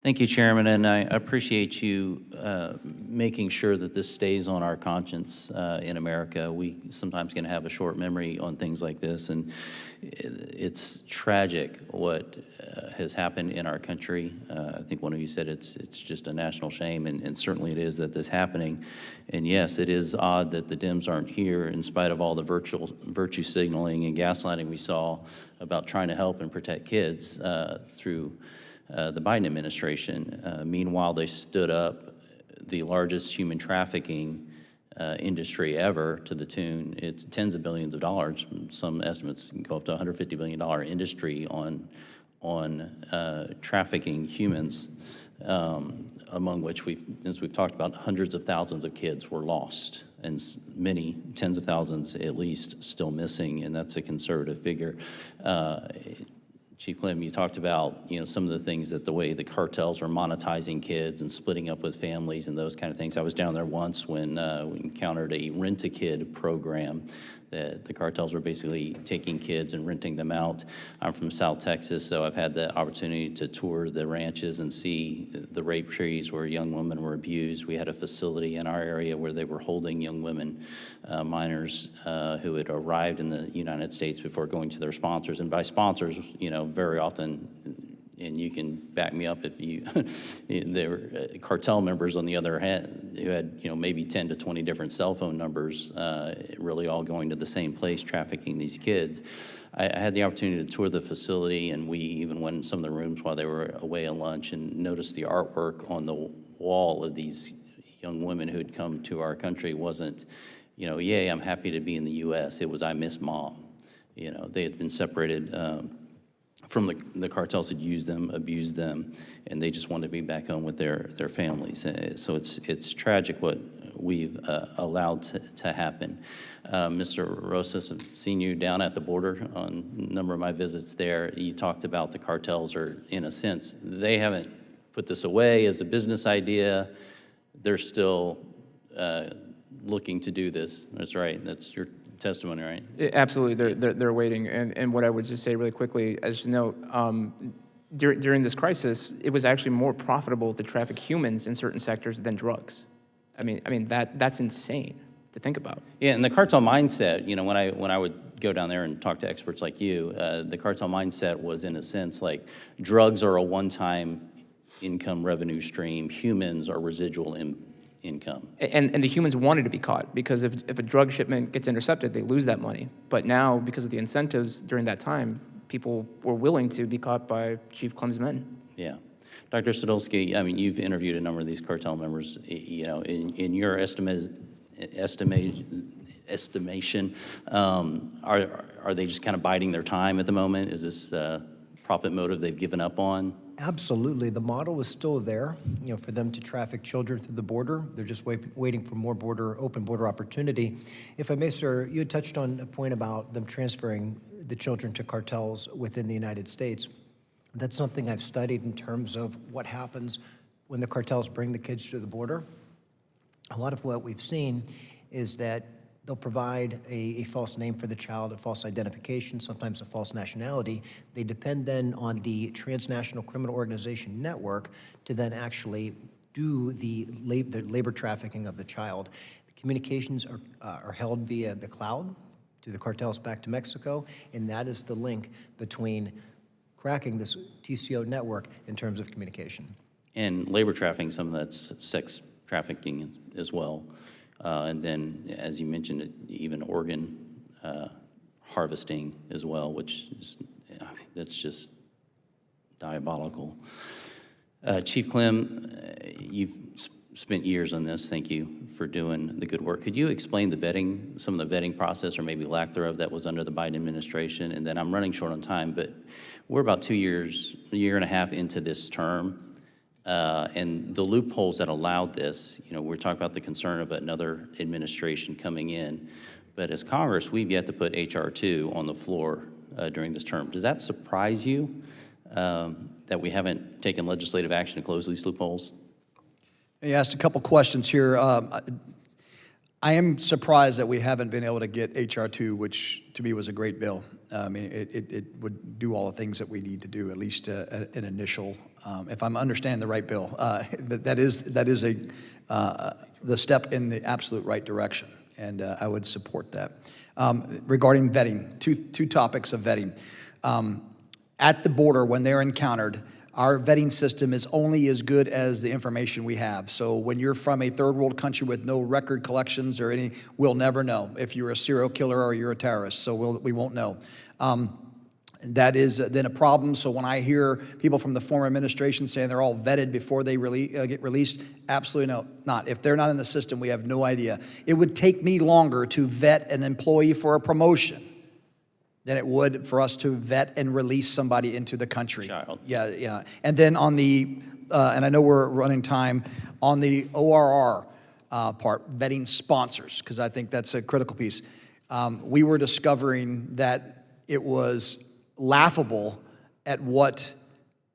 Thank you, Chairman, and I appreciate you making sure that this stays on our conscience in America. We sometimes can have a short memory on things like this, and it's tragic what has happened in our country. I think one of you said it's just a national shame, and certainly it is that this is happening. And yes, it is odd that the Dems aren't here in spite of all the virtue signaling and gaslighting we saw about trying to help and protect kids through the Biden administration. Meanwhile, they stood up the largest human trafficking industry ever to the tune, it's tens of billions of dollars. Some estimates go up to $150 billion industry on trafficking humans, among which as we've talked about, hundreds of thousands of kids were lost, and many, tens of thousands at least, still missing, and that's a conservative figure. Chief Clem, you talked about, some of the things that the way the cartels are monetizing kids and splitting up with families and those kind of things. I was down there once when we encountered a rent-a-kid program that the cartels were basically taking kids and renting them out. I'm from South Texas, so I've had the opportunity to tour the ranches and see the rape trees where young women were abused. We had a facility in our area where they were holding young women, minors who had arrived in the United States before going to their sponsors. And by sponsors, very often, and you can back me up if you, there were cartel members on the other hand who had, maybe 10 to 20 different cell phone numbers, really all going to the same place, trafficking these kids. I had the opportunity to tour the facility, and we even went in some of the rooms while they were away at lunch and noticed the artwork on the wall of these young women who had come to our country wasn't, yay, I'm happy to be in the U.S. It was, I miss mom. They had been separated from the cartels had used them, abused them, and they just wanted to be back home with their families. So it's tragic what we've allowed to happen. Mr. Rosas, I've seen you down at the border on a number of my visits there. You talked about the cartels are, in a sense, they haven't put this away as a business idea. They're still looking to do this. That's right. That's your testimony, right? Absolutely, they're waiting. And what I would just say really quickly, as you know, during this crisis, it was actually more profitable to traffic humans in certain sectors than drugs. I mean that's insane to think about. Yeah, and the cartel mindset, when I would go down there and talk to experts like you, the cartel mindset was, in a sense, like drugs are a one-time income revenue stream, humans are residual income. And the humans wanted to be caught, because if a drug shipment gets intercepted, they lose that money. But now, because of the incentives during that time, people were willing to be caught by Chief Clem's men. Yeah. Dr. Sadolsky, you've interviewed a number of these cartel members. In your estimation, are they just kind of biding their time at the moment? Is this profit motive they've given up on? Absolutely. The model is still there, for them to traffic children through the border. They're just waiting for more open border opportunity. If I may, sir, you had touched on a point about them transferring the children to cartels within the United States. That's something I've studied in terms of what happens when the cartels bring the kids to the border. A lot of what we've seen is that they'll provide a false name for the child, a false identification, sometimes a false nationality. They depend then on the transnational criminal organization network to then actually do the labor trafficking of the child. The communications are held via the cloud to the cartels back to Mexico, and that is the link between cracking this TCO network in terms of communication. And labor trafficking, some of that's sex trafficking as well. And then, as you mentioned, even organ harvesting as well, which is, that's just diabolical. Chief Clem, you've spent years on this. Thank you for doing the good work. Could you explain some of the vetting process, or maybe lack thereof, that was under the Biden administration? And then I'm running short on time, but we're about a year and a half into this term. And the loopholes that allowed this, we're talking about the concern of another administration coming in, but as Congress, we've yet to put H.R. 2 on the floor during this term. Does that surprise you that we haven't taken legislative action to close these loopholes? You asked a couple questions here. I am surprised that we haven't been able to get H.R. 2, which to me was a great bill. It would do all the things that we need to do, at least an initial if I'm understanding the right bill. That is the step in the absolute right direction, and I would support that. Regarding vetting, two topics of vetting. At the border, when they're encountered, our vetting system is only as good as the information we have. So when you're from a third world country with no record collections or any, we'll never know if you're a serial killer or you're a terrorist. So we won't know. That is then a problem. So when I hear people from the former administration saying they're all vetted before they get released, absolutely not. If they're not in the system, we have no idea. It would take me longer to vet an employee for a promotion than it would for us to vet and release somebody into the country. Child. Yeah. And then on the, and I know we're running time, on the ORR part, vetting sponsors, because I think that's a critical piece. We were discovering that it was laughable at what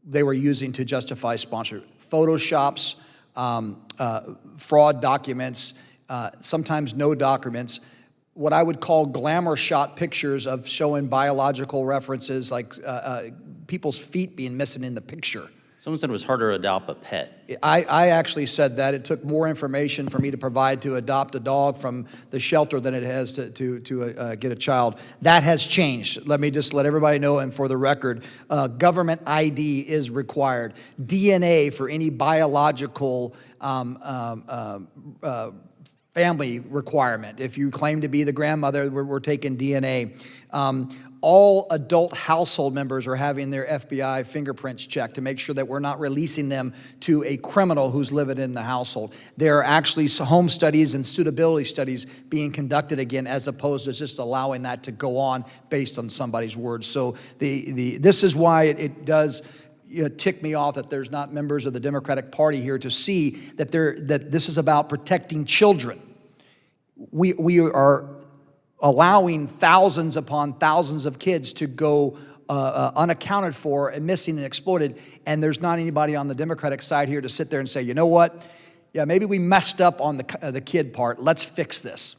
they were using to justify sponsor. Photoshops, fraud documents, sometimes no documents, what I would call glamour shot pictures of showing biological references, like people's feet being missing in the picture. Someone said it was harder to adopt a pet. I actually said that. It took more information for me to provide to adopt a dog from the shelter than it has to get a child. That has changed. Let me just let everybody know, and for the record, government ID is required. DNA for any biological family requirement. If you claim to be the grandmother, we're taking DNA. All adult household members are having their FBI fingerprints checked to make sure that we're not releasing them to a criminal who's living in the household. There are actually home studies and suitability studies being conducted again, as opposed to just allowing that to go on based on somebody's words. So this is why it does tick me off that there's not members of the Democratic Party here to see that this is about protecting children. We are allowing thousands upon thousands of kids to go unaccounted for and missing and exploited, and there's not anybody on the Democratic side here to sit there and say, you know what, yeah, maybe we messed up on the kid part, let's fix this.